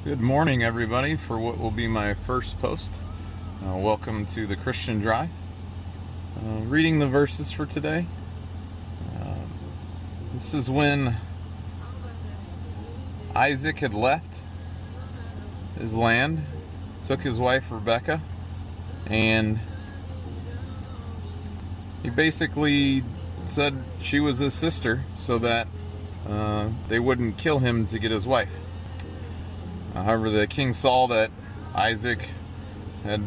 Good morning, everybody, for what will be my first post. Welcome to the Christian Drive. Reading the verses for today. This is when Isaac had left his land, took his wife Rebekah, and he basically said she was his sister so that they wouldn't kill him to get his wife. However, the king saw that Isaac had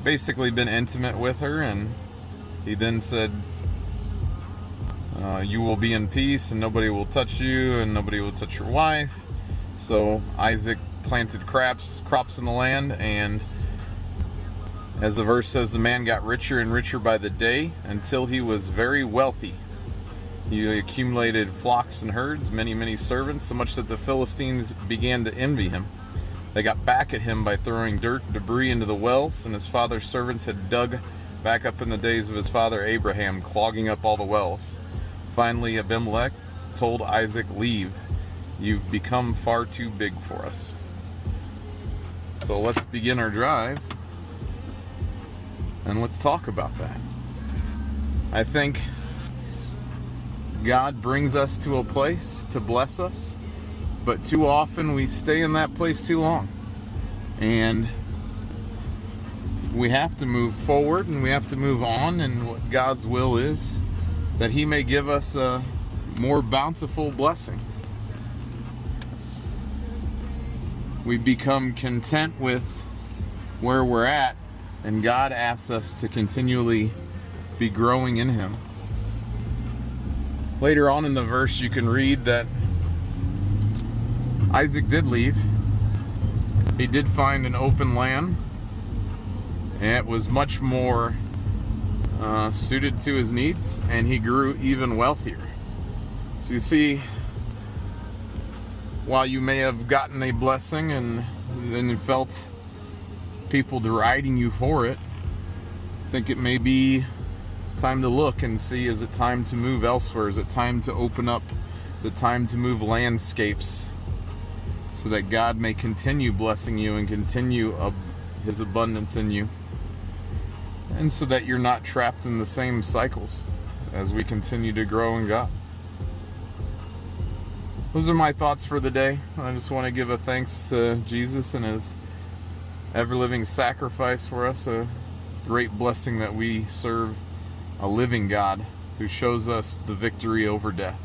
basically been intimate with her, and he then said, you will be in peace and nobody will touch you and nobody will touch your wife. So Isaac planted crops in the land, and as the verse says, the man got richer and richer by the day until he was very wealthy. He accumulated flocks and herds, many servants, so much that the Philistines began to envy him. They got back at him by throwing dirt, debris into the wells, and his father's servants had dug back up in the days of his father Abraham, clogging up all the wells. Finally, Abimelech told Isaac, "Leave. You've become far too big for us." So let's begin our drive, and let's talk about that. I think God brings us to a place to bless us, but too often we stay in that place too long. And we have to move forward and we have to move on, and what God's will is that He may give us a more bountiful blessing. We become content with where we're at, and God asks us to continually be growing in Him. Later on in the verse, you can read that Isaac did leave. He did find an open land, and it was much more suited to his needs, and he grew even wealthier. So you see, while you may have gotten a blessing and then you felt people deriding you for it, I think it may be time to look and see, is it time to move elsewhere? Is it time to open up? Is it time to move landscapes so that God may continue blessing you and continue His abundance in you, and so that you're not trapped in the same cycles as we continue to grow in God? Those are my thoughts for the day. I just want to give a thanks to Jesus and His ever-living sacrifice for us, a great blessing that we serve a living God who shows us the victory over death.